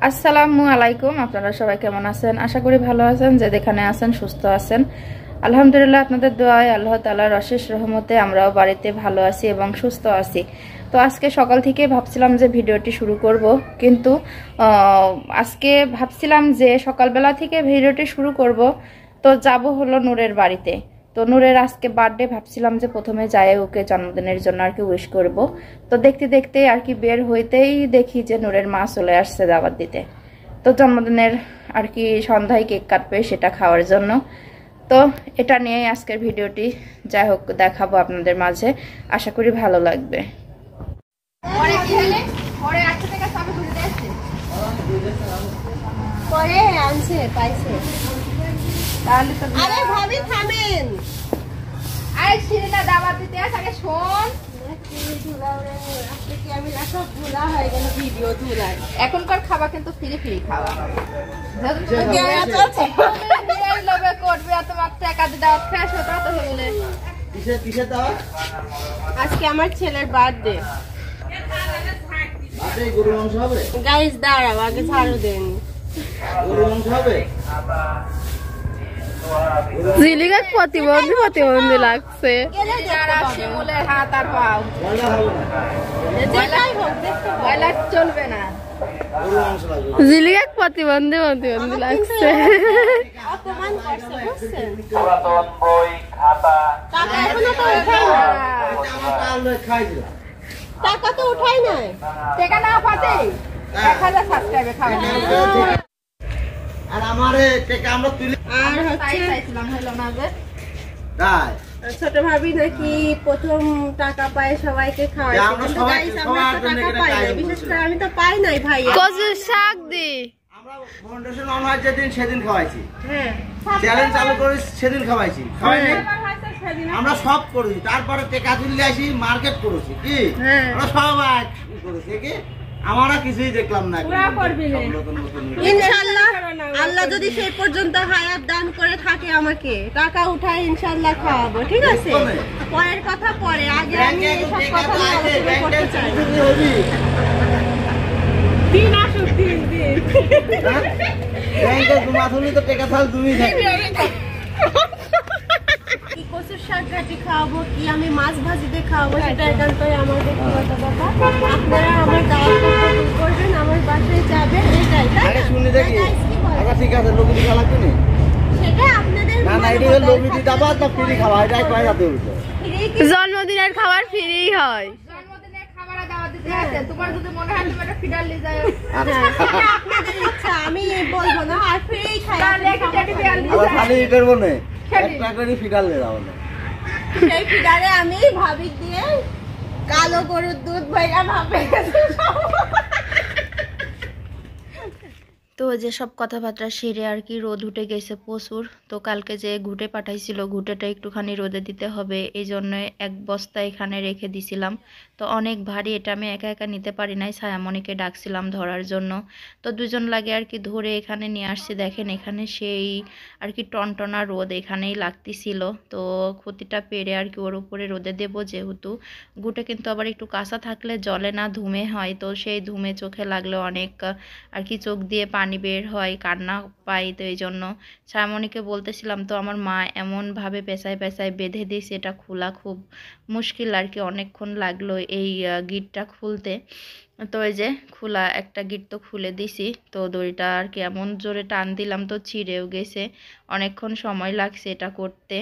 আসসালামু আলাইকুম। আপনারা সবাই কেমন আছেন? আশা করি ভালো আছেন। যে যেখানে আছেন সুস্থ আছেন, আলহামদুলিল্লাহ। আপনাদের দোয়ায় আল্লাহ তাআলার অশেষ রহমতে আমরাও বাড়িতে ভালো আছি এবং সুস্থ আছি। তো আজকে সকাল থেকে ভাবছিলাম যে ভিডিওটি শুরু করব, কিন্তু আজকে ভাবছিলাম যে সকালবেলা থেকে ভিডিওটি শুরু করব, তো যাব হলো নূরের বাড়িতে। তো নূরের আজকে বার্থডে, ভাবছিলাম যে প্রথমে যাই ওকে জন্মদিনের জন্য আর কি উইশ করব। তো দেখতে দেখতে আর কি বের হইতেই দেখি যে নূরের মা চলে আসছে দাওয়াত দিতে। তো জন্মদিনের আর কি সন্ধ্যায় কেক কাটবে, সেটা খাওয়ার জন্য। তো এটা নিয়েই আজকের ভিডিওটি, যাই হোক দেখাবো আপনাদের মাঝে, আশা করি ভালো লাগবে। পরে আনছে পাইছে। তাহলে তো আরে ভাবি থামেন, আরে ছিড়িনা দাওয়াত দিতে আছে, আগে শোন। আমি সব ভুলা হয়ে গেল ভিডিও তুলার। এখনকার খাওয়া কিন্তু ফ্রি ফ্রি খাওয়া, আজকে আমার ছেলের বার্থডে। গাইস দাঁড়াও, আগে ঝাড়ু দেন। জিলিকা প্রতিবন্ধী প্রতিবন্ধী লাগছে। হাত আর পাও চলবে না, জিলিকা প্রতিবন্ধী প্রতিবন্ধী লাগছে। অপমান করছে বুঝছেন? টাকা এখনো তো উঠাই নাই। টাকা তো উঠাই নাই। টাকা না পাতে 1000 সাবস্ক্রাইবে খাওয়া আর আমারে টাকা আমরা তুলি আর হচ্ছে চাইছিলাম, হলো না যে তাই ছোট ভাবি নাকি প্রথম টাকা পায় সবাইকে খাওয়ায়, কিন্তু গাইস আমরা তো টাকা পাই না, বিশেষ করে আমি তো পাই নাই ভাই। কচুর শাক দি আমরা ফাউন্ডেশন অন হয় যেদিন সেদিন খাওয়াইছি, হ্যাঁ চ্যালেঞ্জ চালু করে সেদিন খাওয়াইছি, খাওয়াইনি আমরা সব করেছি। তারপরে টাকা তুললে আসি মার্কেট করেছি, কি আমরা সবাই করেছি, কি আমরা কিছুই দেখলাম না। ইনশাআল্লাহ আল্লাহ যদি সেই পর্যন্ত হায়াত দান করে থাকে আমাকে, টাকা উঠায় ইনশাআল্লাহ খাওয়াবো, ঠিক আছে? পরের কথা পরে, আগে আমি সব কথা আলোচনা করতে চাই। দিন আসুক, দিন দিন ব্যাংকে জমা থুলি তো টাকা থাল তুমি কি কচুর শাক ঘাটি খাওয়াবো, কি আমি মাছ ভাজিতে খাওয়াবো, সেটা একান্তই আমার ব্যক্তিগত ব্যাপার। আপনারা আমার দাওয়াত কবুল করবেন, আমার বাসায় যাবেন, এটাই তাই আগে না? শুনি দেখি। আচ্ছা ঠিক আছে, লোকটি খাওয়া লাগবে না। সেটা আপনাদের না না, এটা লোকটি দাবা তো ফ্রি খাওয়া, এটাই কয় যাতে উঠে। জন্মদিনের খাবার ফ্রি হয়। জন্মদিনের খাবার দাওয়াত দিতে আছে, তোমার যদি মনে হয় তুমি এটা ফিডার নিয়ে যাও, সেটা আপনাদের ইচ্ছা, আমি বলবো না। আর ফ্রি খাই আবার খালি এটার মনে একটা করে ফিডাল নিয়ে যাবো না। সেই ফিডারে আমি ভাবি দিয়ে কালো গরুর দুধ ভাইয়া ভাবে। তো যেসব কথাবার্তা সেরে আর কি রোদ উঠে গেছে প্রচুর। তো কালকে যে ঘুটে পাঠাইছিল, ঘুটেটা একটুখানি রোদে দিতে হবে, এই জন্য এক বস্তা এখানে রেখে দিছিলাম। তো অনেক ভারী, এটা আমি একা একা নিতে পারি নাই, ছায়ামণিকে ডাকছিলাম ধরার জন্য। তো দুজন লাগে আর কি ধরে এখানে নিয়ে আসছি। দেখেন এখানে সেই আর কি টনটনা রোদ এখানেই লাগতেছিল। তো ক্ষতিটা পেরে আর কি ওর উপরে রোদে দেব, যেহেতু ঘুটে কিন্তু আবার একটু কাঁচা থাকলে জলে না, ধুমে হয়। তো সেই ধুমে চোখে লাগলে অনেক আর কি চোখ দিয়ে পানি বের হয়, কান্না পাই। তো এই জন্য ছায়ামণিকে বলতেছিলাম, তো আমার মা এমনভাবে পেঁচায় পেঁচায় বেঁধে দিয়েছে, এটা খোলা খুব মুশকিল আর কি, অনেকক্ষণ লাগলো এই গিটটা খুলতে। তো এই যে খোলা একটা গিট তো খুলে দিছি। তো দড়িটা আর কি এমন জোরে টান দিলাম, তো ছিঁড়েও গেছে, অনেকক্ষণ সময় লাগছে এটা করতে।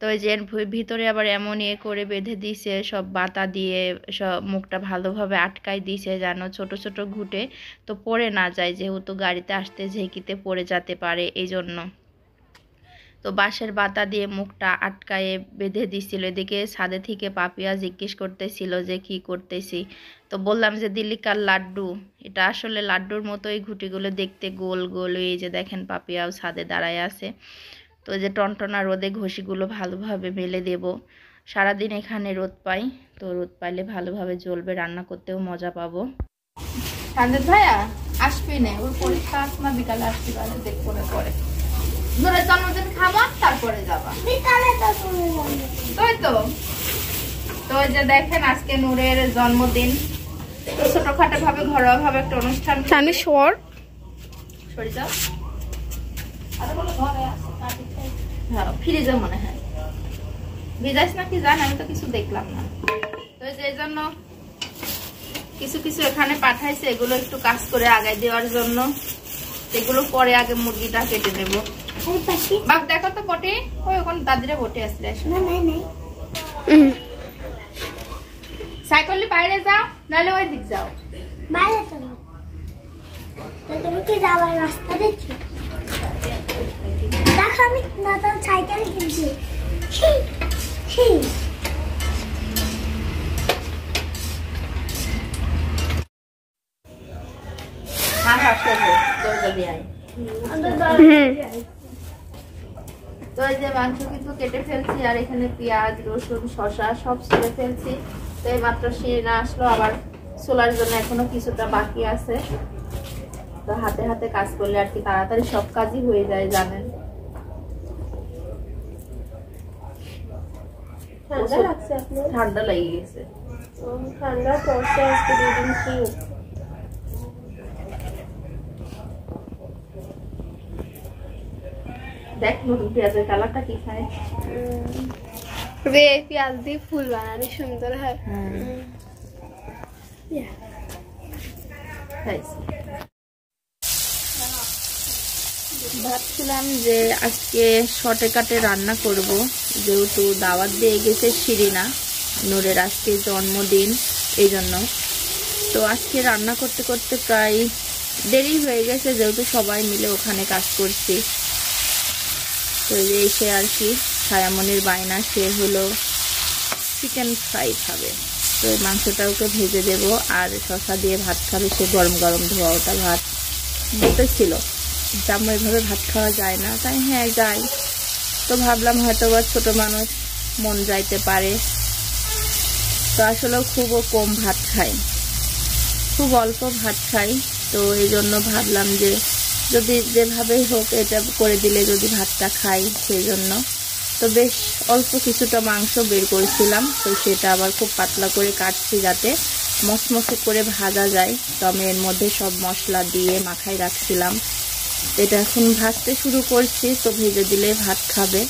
তো এই যে ভিতরে আবার এমন করে বেঁধে দিয়েছে, সব বাতা দিয়ে সব মুখটা ভালোভাবে আটকাই দিয়েছে, যেন ছোট ছোট ঘুটে তো পড়ে না যায়, যেহেতু গাড়িতে আসতে ঝেঁকিতে পড়ে যেতে পারে, এই জন্য। তো বাঁশের বাতা দিয়ে মুখটা আটকায়ে বেঁধে দিছিল। এদিকে ছাদে থেকে পাপিয়া জিজ্ঞেস করতেছিল যে কি করতেছি। তো বললাম যে দিল্লিকার লাড্ডু, এটা আসলে লাড্ডুর মতো এই ঘুটিগুলো দেখতে গোল গোল। এই যে দেখেন পাপিয়াও ছাদে দাঁড়ায় আছে। তো যে টনটনা রোদে ঘষিগুলো ভালোভাবে মেলে দেব। সারাদিন এখানে রোদ পাই, তো রোদ পাইলে ভালোভাবে জ্বলবে, রান্না করতেও মজা পাবো। সঞ্জিত ভাইয়া আসবি না, ওর পরীক্ষা আস না, বিকালে আসবি, তাহলে দেখবো না পরে। নূরের জন্মদিন খাবা, তারপরে যাবা বিকালে। তো তো ওই যে দেখেন আজকে নূরের জন্মদিন, ছোটখাটো ভাবে ঘরোয়া ভাবে একটা অনুষ্ঠান। আমি সর সরে যাও। হ্যাঁ ফ্রিজে মনে হয় ভিজাইস না কি জান, আমি তো কিছু দেখলাম না। তো এই জন্য কিছু কিছু এখানে পাঠাইছে, এগুলো একটু কাজ করে আগায় দেওয়ার জন্য। এগুলো পরে আগে মুরগিটা কেটে দেব। বাপ দেখো তো বটে, ওই ওখানে দাদিরা বটে আসলে সাইকেলে বাইরে যাও, নাহলে ওই দিক যাও। বাইরে চলো, তুমি কি যাওয়ার রাস্তা দেখছো? দেখো আমি নতুন সাইকেল কিনছি। হ্যাঁ হ্যাঁ চলো, দরজা দিয়ে আয়। তো এই যে মাংস কিছু কেটে ফেলছি, আর এখানে পেঁয়াজ রসুন শসা সব ছুলে ফেলছি। তো এই মাত্র শিরিনা আসলো, আবার ছোলার জন্য এখনো কিছুটা বাকি আছে। তো হাতে হাতে কাজ করলে আর কি তাড়াতাড়ি সব কাজই হয়ে যায় জানেন। ঠান্ডা লাগছে আপনার? ঠান্ডা লেগে গেছে। ঠান্ডা পড়ছে আজকে 2 দিন কি। দেখ নতুন পেঁয়াজের কালারটা কি খায়। রে পেঁয়াজ দিয়ে ফুল বানালে সুন্দর হয়। ভাবছিলাম যে আজকে শর্টে কাটে রান্না করব, যেহেতু দাওয়াত দিয়ে গেছে শিরিনা, নূরের আজকে জন্মদিন, এই জন্য। তো আজকে রান্না করতে করতে প্রায় দেরি হয়ে গেছে, যেহেতু সবাই মিলে ওখানে কাজ করছি। তো এসে আর কি ছায়ামনির বায়না, সে হলো চিকেন ফ্রাই খাবে। তো এই মাংসটা ওকে ভেজে দেব, আর শসা দিয়ে ভাত খাবে সে, গরম গরম ধোয়া ওটা ভাত বলতেছিল। জাম্মু এভাবে ভাত খাওয়া যায় না, তাই হ্যাঁ যাই। তো ভাবলাম হয়তো বা ছোট মানুষ মন যাইতে পারে। তো আসলে খুবও কম ভাত খাই, খুব অল্প ভাত খাই। তো এই জন্য ভাবলাম যে যদি যেভাবেই হোক এটা করে দিলে যদি ভাতটা খাই, সেই জন্য। তো বেশ অল্প কিছুটা মাংস বের করেছিলাম, তো সেটা আবার খুব পাতলা করে কাটছি যাতে মচমচে করে ভাজা যায়। তো আমি এর মধ্যে সব মশলা দিয়ে মাখাই রাখছিলাম। এটা এখন ভাজতে শুরু করছি, তো ভেজে দিলে ভাত খাবে,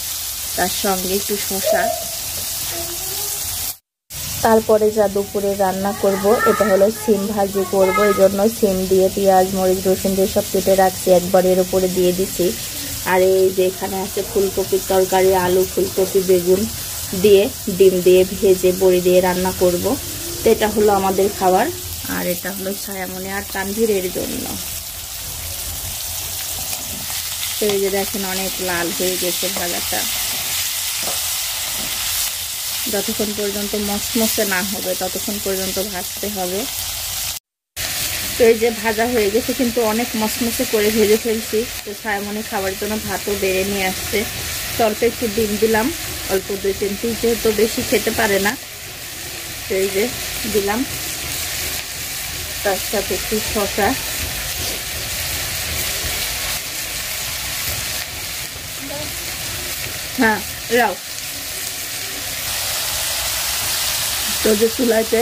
তার সঙ্গে একটু শসা। তারপরে যা দুপুরে রান্না করব, এটা হলো সিম ভাজি করব। এই জন্য সিম দিয়ে পেঁয়াজ মরিচ রসুন দিয়ে সব কেটে রাখছি, একবার এর উপরে দিয়ে দিছি। আর এই যে এখানে আছে ফুলকপির তরকারি, আলু ফুলকপি বেগুন দিয়ে ডিম দিয়ে ভেজে বড়ি দিয়ে রান্না করব। তো এটা হলো আমাদের খাবার, আর এটা হলো ছায়ামনি আর তানভীরের জন্য। তো এই যে দেখেন অনেক লাল হয়ে গেছে ভাজাটা, যতক্ষণ পর্যন্ত মচমচে না হবে ততক্ষণ পর্যন্ত ভাজতে হবে। তো এই যে ভাজা হয়ে গেছে, কিন্তু অনেক মচমচে করে ভেজে ফেলছি। তো ছায়ামনি খাবার জন্য ভাতও বেড়ে নিয়ে আসছে। তো অল্প একটু ডিম দিলাম, অল্প 2-3 পিস, যেহেতু বেশি খেতে পারে না। তো এই যে দিলাম, তার সাথে একটু শসা। হ্যাঁ রাও। তো যে চুলাতে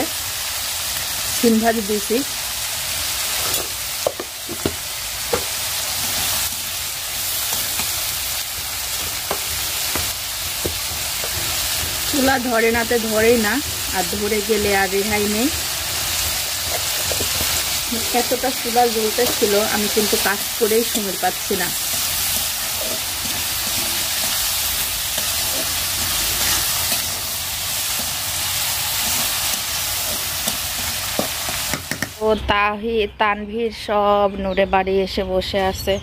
সিম ভাজি দিয়েছি, চুলা ধরে নাতে ধরেই না, আর ধরে গেলে আর রেহাই নেই। এতটা চুলা জ্বলতে ছিল, আমি কিন্তু কাজ করেই সময় পাচ্ছি না। ও তানভীর সব নূরে বাড়ি এসে বসে আছে,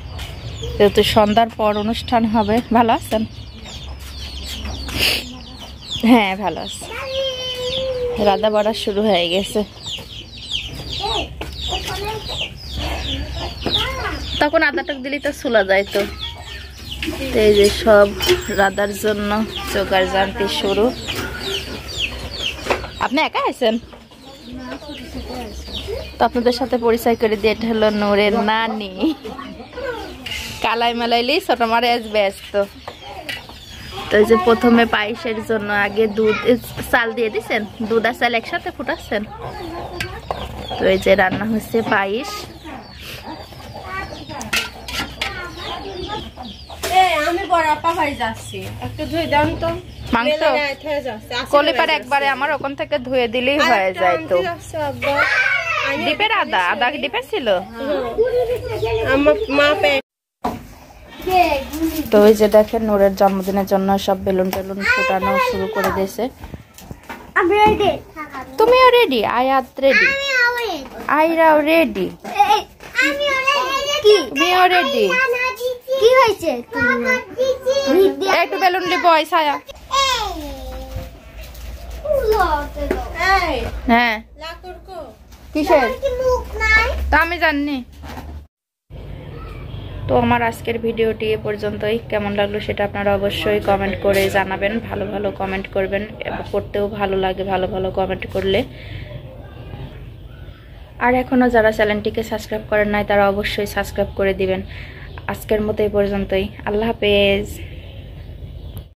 যেহেতু সন্ধ্যার পর অনুষ্ঠান হবে। ভালো আছেন? হ্যাঁ ভালো আছে। রাধা বাড়া শুরু হয়ে গেছে, তখন আদাটক দিলেই তো চুলা যায়। তো এই যে সব রাধার জন্য জোগাড় জানতে শুরু। আপনি একা আছেন? তো আপনাদের সাথে পরিচয় করে দিয়ে, এটা হলো নূরের নানি। কালাই মালাইলেই ছোট মারে আজ ব্যস্ত। তো এই যে প্রথমে পায়েসের জন্য আগে দুধ চাল দিয়ে দিচ্ছেন, দুধ আর চাল একসাথে ফুটাচ্ছেন। তো এই যে রান্না হচ্ছে পায়েস। আমি বড় আপা ভাই যাচ্ছি, একটু ধুই দেন তো। মাংস কলিপার একবারে আমার ওখান থেকে ধুয়ে দিলেই হয়ে যায় তো। ডিপের আদা কি ডিপের ছিল? আমার মা তো এই যে দেখেন নূরের জন্মদিনের জন্য সব বেলুন টেলুন ফুটানো শুরু করে দিয়েছে। আমি রেডি। তুমিও রেডি? আয়াত রেডি, আইরাও রেডি, আমিও রেডি। তুমিও রেডি? কি হয়েছে? একটু বেলুন দিব ছায়া। হ্যাঁ কিসের? তা আমি জানি। তো আমার আজকের ভিডিওটি এ পর্যন্তই। কেমন লাগলো সেটা আপনারা অবশ্যই কমেন্ট করে জানাবেন। ভালো ভালো কমেন্ট করবেন, পড়তেও ভালো লাগে ভালো ভালো কমেন্ট করলে। আর এখনও যারা চ্যানেলটিকে সাবস্ক্রাইব করেন নাই তারা অবশ্যই সাবস্ক্রাইব করে দিবেন। আজকের মতো এই পর্যন্তই। আল্লাহ হাফেজ।